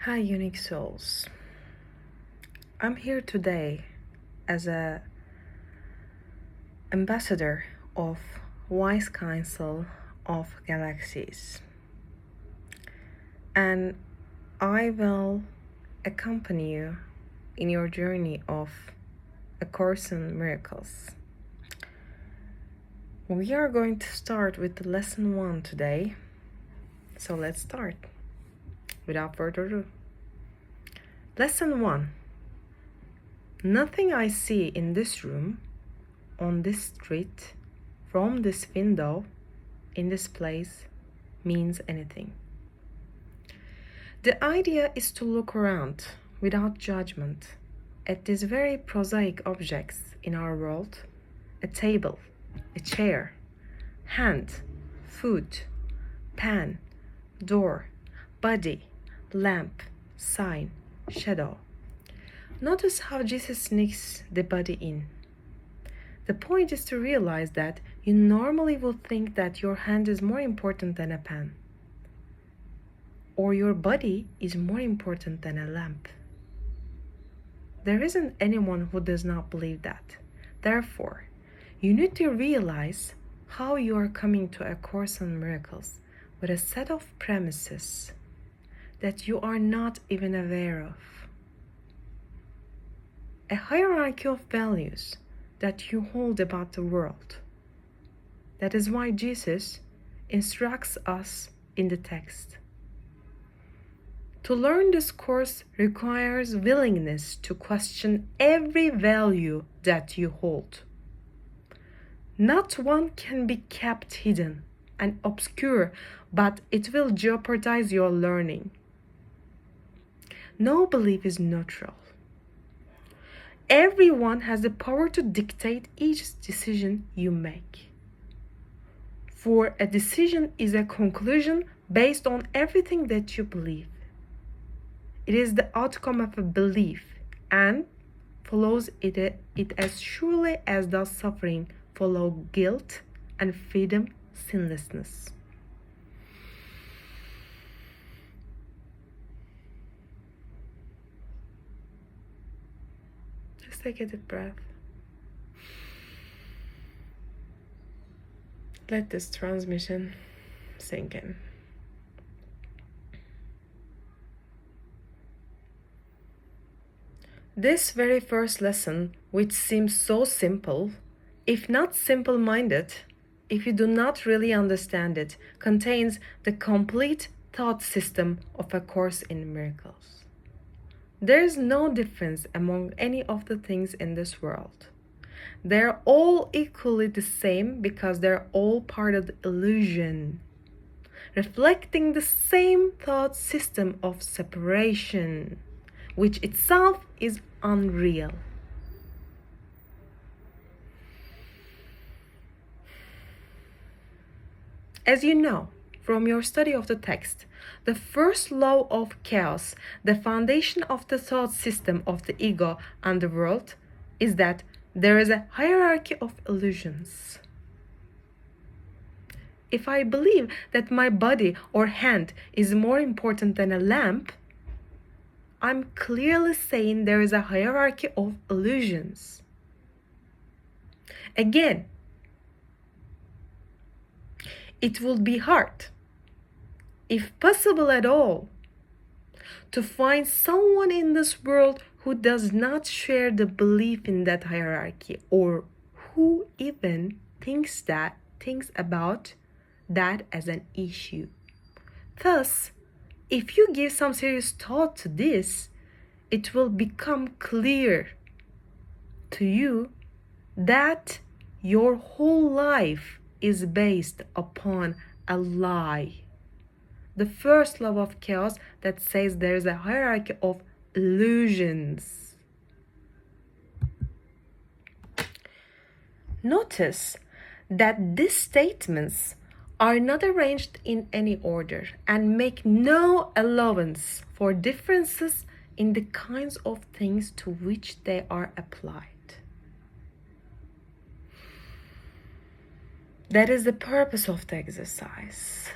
Hi, unique souls. I'm here today as a ambassador of Wise Council of Galaxies, and I will accompany you in your journey of A Course in Miracles. We are going to start with lesson 1 today, so let's start. Without further ado. Lesson 1. Nothing I see in this room, on this street, from this window, in this place, means anything. The idea is to look around without judgment at these very prosaic objects in our world: a table, a chair, hand, food, pan, door, body, lamp, sign, shadow. Notice how Jesus sneaks the body in. The point is to realize that you normally will think that your hand is more important than a pen, or your body is more important than a lamp. There isn't anyone who does not believe that. Therefore, you need to realize how you are coming to A Course in Miracles with a set of premises that you are not even aware of. A hierarchy of values that you hold about the world. That is why Jesus instructs us in the text. To learn this course requires willingness to question every value that you hold. Not one can be kept hidden and obscure, but it will jeopardize your learning. No belief is neutral. Everyone has the power to dictate each decision you make. For a decision is a conclusion based on everything that you believe. It is the outcome of a belief and follows it as surely as does suffering follow guilt and freedom sinlessness. Just take a deep breath. Let this transmission sink in. This very first lesson, which seems so simple, if not simple-minded, if you do not really understand it, contains the complete thought system of A Course in Miracles. There is no difference among any of the things in this world. They're all equally the same because they're all part of the illusion, reflecting the same thought system of separation, which itself is unreal. As you know from your study of the text, the first law of chaos, the foundation of the thought system of the ego and the world, is that there is a hierarchy of illusions. If I believe that my body or hand is more important than a lamp, I'm clearly saying there is a hierarchy of illusions. Again, it would be hard, if possible at all, to find someone in this world who does not share the belief in that hierarchy, or who even thinks about that as an issue. Thus, if you give some serious thought to this, it will become clear to you that your whole life is based upon a lie. The first law of chaos that says there is a hierarchy of illusions. Notice that these statements are not arranged in any order and make no allowance for differences in the kinds of things to which they are applied. That is the purpose of the exercise.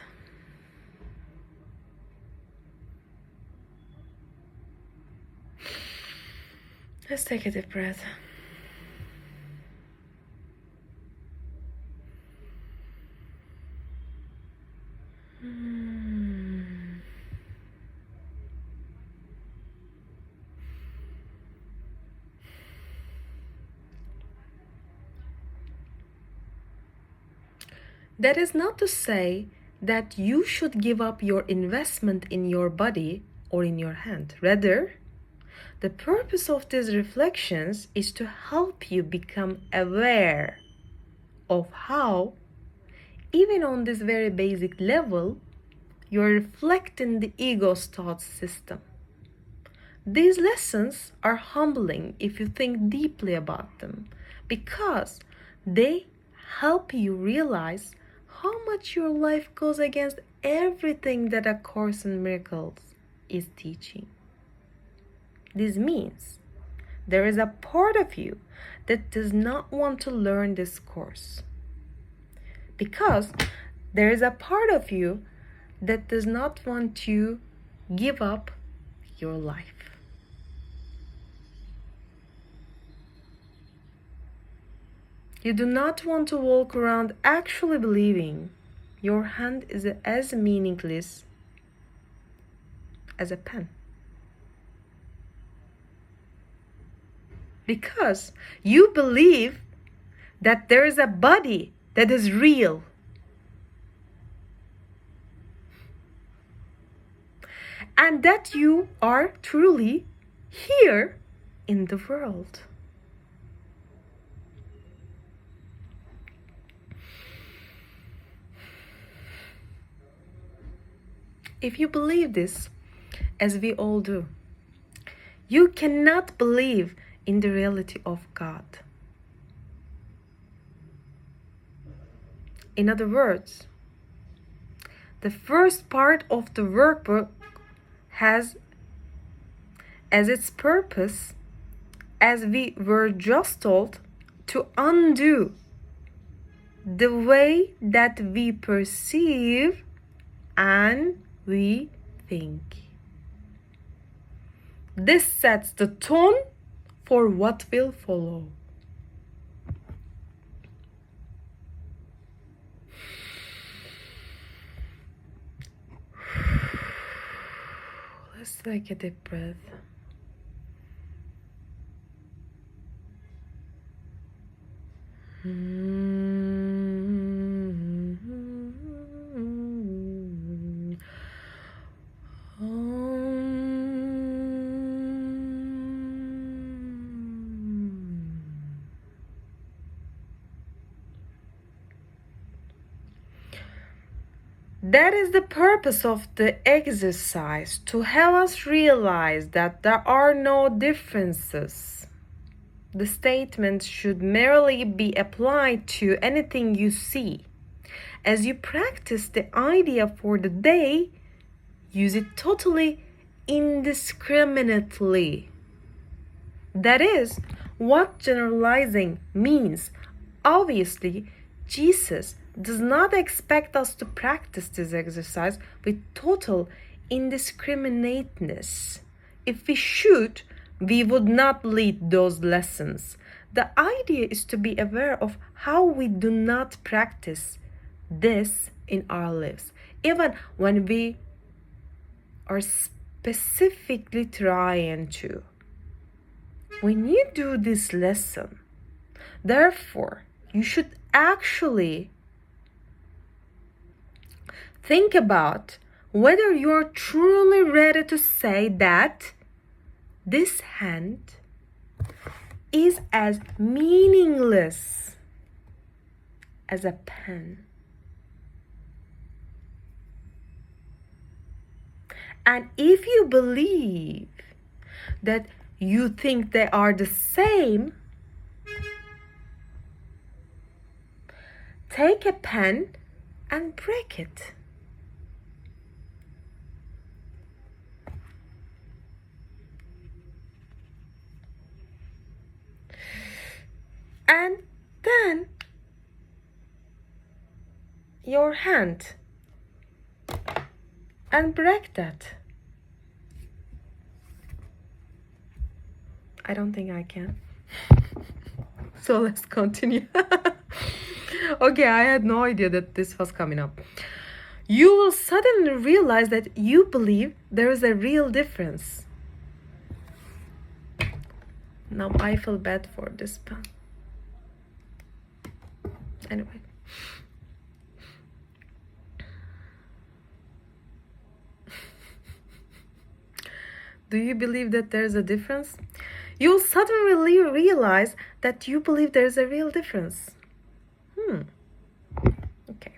Let's take a deep breath. That is not to say that you should give up your investment in your body or in your hand. Rather, the purpose of these reflections is to help you become aware of how, even on this very basic level, you're reflecting the ego's thought system. These lessons are humbling if you think deeply about them, because they help you realize how much your life goes against everything that A Course in Miracles is teaching. This means there is a part of you that does not want to learn this course, because there is a part of you that does not want to give up your life. You do not want to walk around actually believing your hand is as meaningless as a pen. Because you believe that there is a body that is real. And that you are truly here in the world. If you believe this, as we all do, you cannot believe in the reality of God. In other words, the first part of the workbook has as its purpose, as we were just told, to undo the way that we perceive and we think. This sets the tone for what will follow. Let's take a deep breath. That is the purpose of the exercise, to help us realize that there are no differences. The statement should merely be applied to anything you see. As you practice the idea for the day, use it totally indiscriminately. That is what generalizing means. Obviously, Jesus does not expect us to practice this exercise with total indiscriminateness. If we should, we would not lead those lessons. The idea is to be aware of how we do not practice this in our lives, even when we are specifically trying to. When you do this lesson, therefore, you should actually think about whether you're truly ready to say that this hand is as meaningless as a pen. And if you believe that you think they are the same, take a pen and break it. And then your hand and break that. I don't think I can. So let's continue. Okay, I had no idea that this was coming up. You will suddenly realize that you believe there is a real difference. Now I feel bad for this pen. Anyway. Do you believe that there's a difference? You'll suddenly realize that you believe there's a real difference. Okay.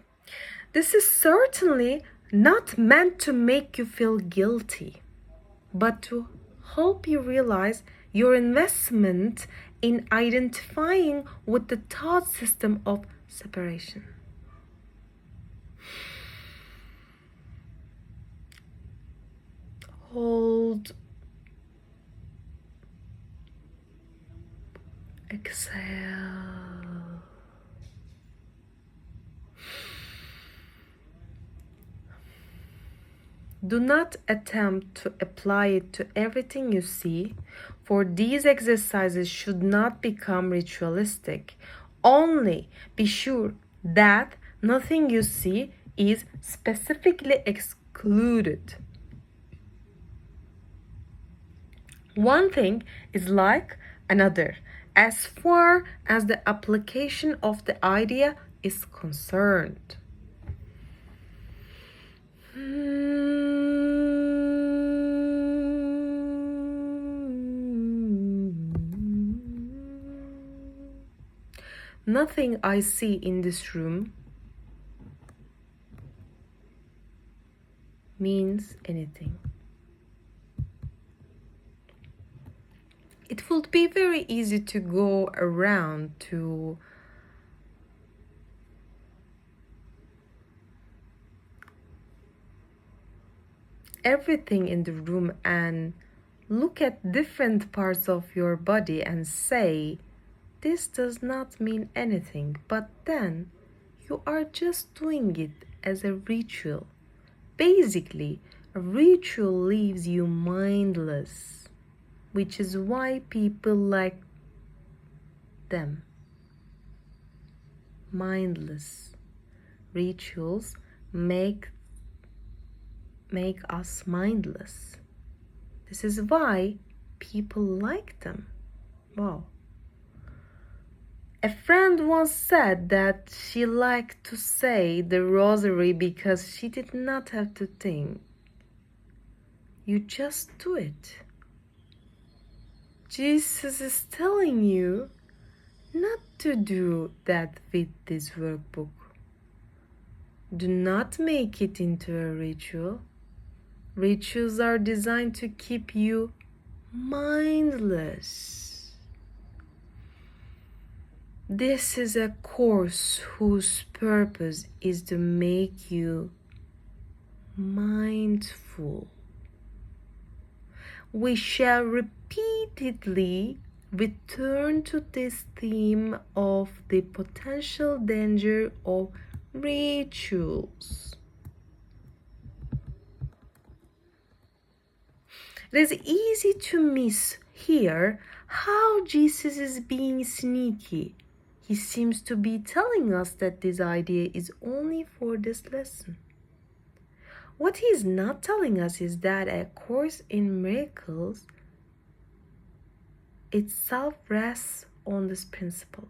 This is certainly not meant to make you feel guilty, but to help you realize your investment in identifying with the thought system of separation. Hold. Exhale. Do not attempt to apply it to everything you see, for these exercises should not become ritualistic. Only be sure that nothing you see is specifically excluded. One thing is like another as far as the application of the idea is concerned. Nothing I see in this room means anything. It would be very easy to go around to everything in the room and look at different parts of your body and say, this does not mean anything, but then you are just doing it as a ritual. Basically, a ritual leaves you mindless, which is why people like them. Mindless rituals make us mindless. This is why people like them. Wow. A friend once said that she liked to say the rosary because she did not have to think. You just do it. Jesus is telling you not to do that with this workbook. Do not make it into a ritual. Rituals are designed to keep you mindless. This is a course whose purpose is to make you mindful. We shall repeatedly return to this theme of the potential danger of rituals. It is easy to miss here how Jesus is being sneaky. He seems to be telling us that this idea is only for this lesson. What he is not telling us is that a course in miracles itself rests on this principle.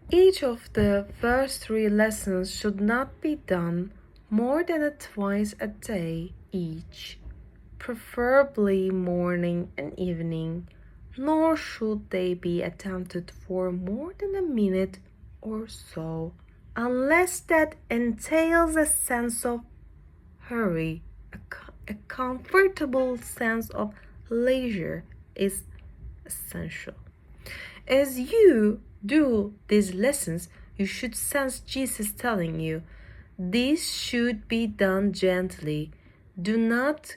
Each of the first 3 lessons should not be done more than twice a day each, preferably morning and evening, nor should they be attempted for more than a minute or so, unless that entails a sense of hurry. A comfortable sense of leisure is essential. As you do these lessons, you should sense Jesus telling you, this should be done gently. Do not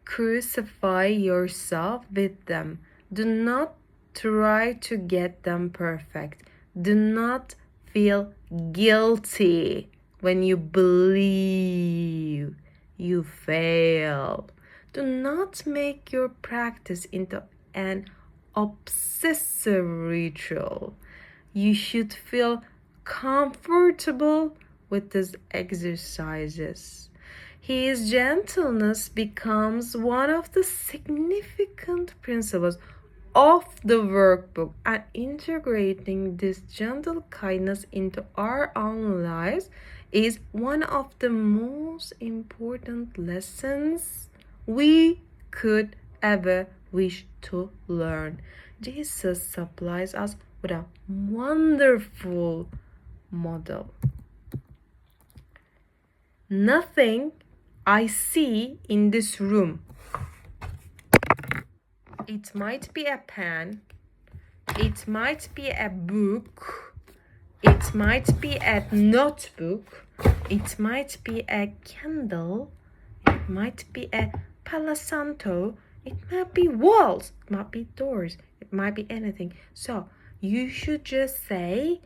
crucify yourself with them. Do not try to get them perfect. Do not feel guilty when you believe you failed. Do not make your practice into an obsessive ritual. You should feel comfortable with these exercises. His gentleness becomes one of the significant principles of the workbook, and integrating this gentle kindness into our own lives is one of the most important lessons we could ever wish to learn. Jesus supplies us with a wonderful model. Nothing I see in this room. It might be a pen, it might be a book, it might be a notebook, it might be a candle, it might be a Palo Santo, it might be walls, it might be doors, it might be anything. So you should just say,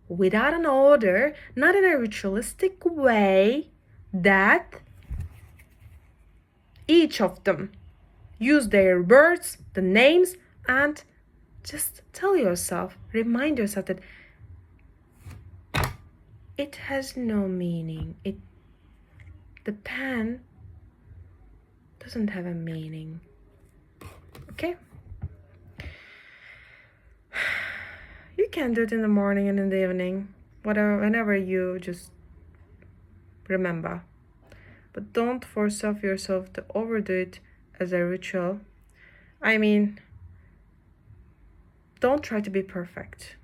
without an order, not in a ritualistic way, that each of them use their words, the names, and just tell yourself, remind yourself that it has no meaning. The pen doesn't have a meaning. Okay? You can do it in the morning and in the evening, whenever you just remember. But don't force yourself to overdo it as a ritual. I mean, don't try to be perfect.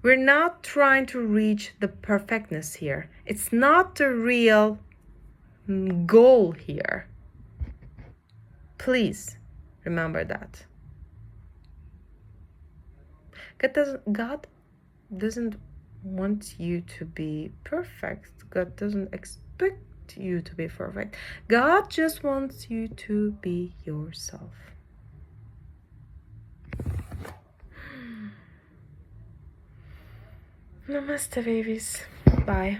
We're not trying to reach the perfectness here. It's not the real goal here. Please remember that. God doesn't want you to be perfect. God doesn't expect you to be perfect. God just wants you to be yourself. Namaste, babies. Bye.